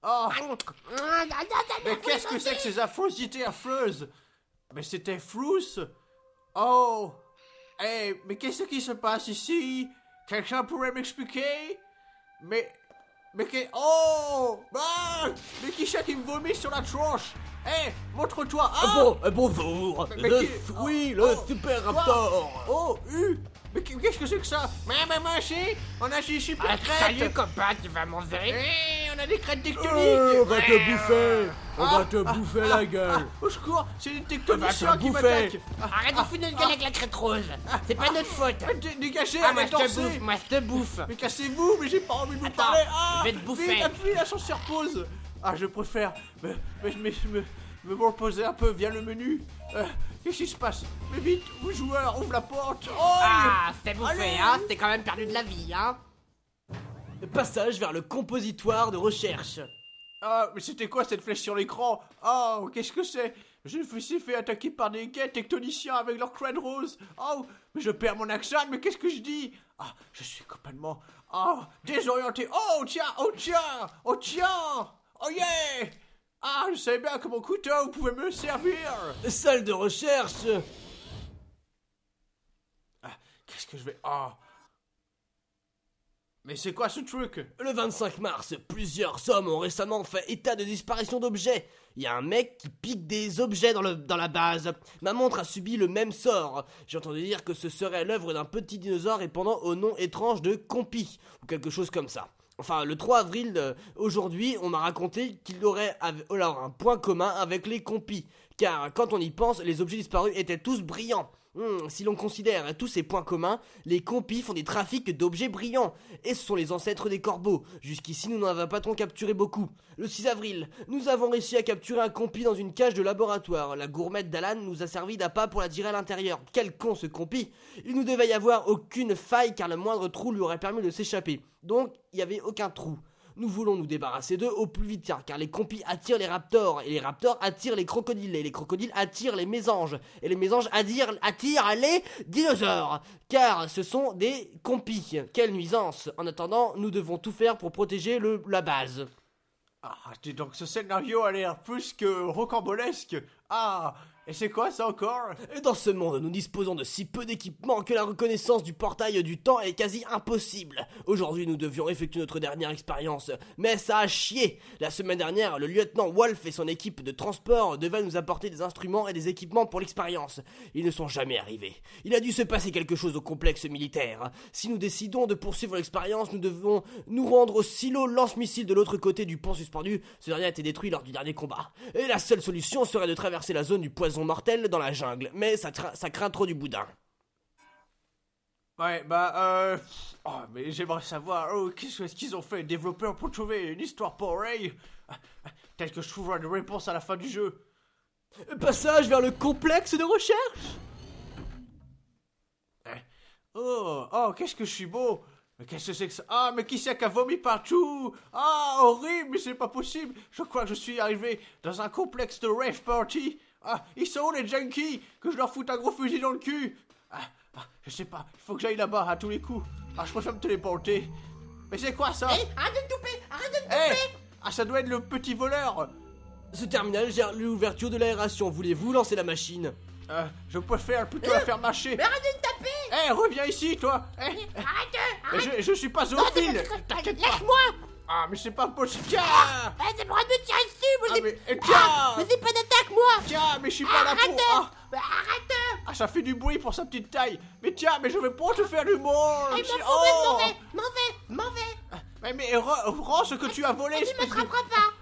Oh. Mais qu'est-ce que c'est que ces affrosités affreuses? Mais c'était Frousse. Oh. Hey, mais qu'est-ce qui se passe ici? Quelqu'un pourrait m'expliquer? Mais oh! Ah! Mais qui c'est qui me vomit sur la tronche? Hé, montre-toi! Ah! Bonjour, Oui, le Super Raptor. Oh, mais qu'est-ce que c'est que ça? Mais on a ici plein de crêtes! Salut copain, tu vas manger? Hé, on a des crêtes tectoniques! On va te bouffer. On va te bouffer la gueule. Au secours, c'est les tectoniciens On va te qui bouffer. m'attaquent! Arrête de foutre notre gueule avec la crête rose. C'est pas notre faute. Dégagez, Ah, moi allez je te danser! bouffe, moi je te bouffe. Mais cassez-vous, mais j'ai pas envie de vous Attends, parler! je vais te bouffer. Vite, appuie, l'ascenseur pause! Ah, je préfère me reposer un peu, viens le menu. Qu'est-ce qui se passe? Mais vite, vous joueurs, ouvre la porte! Oh! Ah, c'était bouffé, Allez. hein. T'es quand même perdu de la vie, hein. Passage vers le compositoire de recherche. Ah, mais c'était quoi cette flèche sur l'écran? Oh, qu'est-ce que c'est? Je me suis fait attaquer par des gays tectoniciens avec leur crâne rose. Oh, mais je perds mon accent, mais qu'est-ce que je dis? Ah, je suis complètement... Oh, désorienté. Oh, tiens, oh, tiens, oh, tiens. Oh, yeah. Ah, je savais bien que mon couteau pouvait me servir. Salle de recherche. Ah, qu'est-ce que je vais... Oh. Mais c'est quoi ce truc? Le 25 mars, plusieurs hommes ont récemment fait état de disparition d'objets. Il y a un mec qui pique des objets dans la base. Ma montre a subi le même sort. J'ai entendu dire que ce serait l'œuvre d'un petit dinosaure répondant au nom étrange de Compi, ou quelque chose comme ça. Enfin, le 3 avril, aujourd'hui, on m'a raconté qu'il aurait alors un point commun avec les Compis. Car quand on y pense, les objets disparus étaient tous brillants. Si l'on considère tous ces points communs, les compis font des trafics d'objets brillants. Et ce sont les ancêtres des corbeaux. Jusqu'ici, nous n'en avons pas trop capturé beaucoup. Le 6 avril, nous avons réussi à capturer un compi dans une cage de laboratoire. La gourmette d'Alan nous a servi d'appât pour la tirer à l'intérieur. Quel con ce compi! Il ne devait y avoir aucune faille car le moindre trou lui aurait permis de s'échapper. Donc, il n'y avait aucun trou. Nous voulons nous débarrasser d'eux au plus vite car les compis attirent les raptors et les raptors attirent les crocodiles et les crocodiles attirent les mésanges et les mésanges attirent les dinosaures car ce sont des compis. Quelle nuisance! En attendant, nous devons tout faire pour protéger la base. Ah, dis donc, ce scénario a l'air plus que rocambolesque. Ah, et c'est quoi ça encore? Dans ce monde, nous disposons de si peu d'équipements que la reconnaissance du portail du temps est quasi impossible. Aujourd'hui, nous devions effectuer notre dernière expérience, mais ça a chié. La semaine dernière, le lieutenant Wolf et son équipe de transport devaient nous apporter des instruments et des équipements pour l'expérience. Ils ne sont jamais arrivés. Il a dû se passer quelque chose au complexe militaire. Si nous décidons de poursuivre l'expérience, nous devons nous rendre au silo lance-missile de l'autre côté du pont suspendu. Ce dernier a été détruit lors du dernier combat. Et la seule solution serait de traverser la zone du poison mortel dans la jungle, mais ça craint trop du boudin. Ouais, oh, mais j'aimerais savoir, qu'est-ce qu'ils ont fait, les développeurs, pour trouver une histoire pareille? Tel que je trouverai une réponse à la fin du jeu. Passage vers le complexe de recherche. Oh, qu'est-ce que je suis beau! Mais qu'est-ce que c'est que ça? Ah, mais qui c'est qui a vomi partout? Ah, horrible, mais c'est pas possible! Je crois que je suis arrivé dans un complexe de rave party! Ah, ils sont où les junkies? Que je leur foute un gros fusil dans le cul! Je sais pas, il faut que j'aille là-bas à tous les coups. Ah, je préfère me téléporter. Mais c'est quoi ça? Hé, arrête de te touper! Arrête de te touper! Ah, ça doit être le petit voleur! Ce terminal gère l'ouverture de l'aération. Voulez-vous lancer la machine? Je préfère plutôt la faire marcher. Mais arrête de me taper! Reviens ici, toi! Arrête! Je suis pas zoophile! T'inquiète pas! Laisse-moi! Ah, mais c'est pas possible! Tiens! C'est pour de me tirer dessus! Vous tiens! Vas-y, pas d'attaque, moi! Tiens, mais je suis pas là pour... Arrête! Arrête! Ah, ça fait du bruit pour sa petite taille! Mais tiens, mais je vais pas te faire du mort! M'en fous, m'en vais! Mais rends ce que tu as volé, Tu me espèce de... frapperas pas!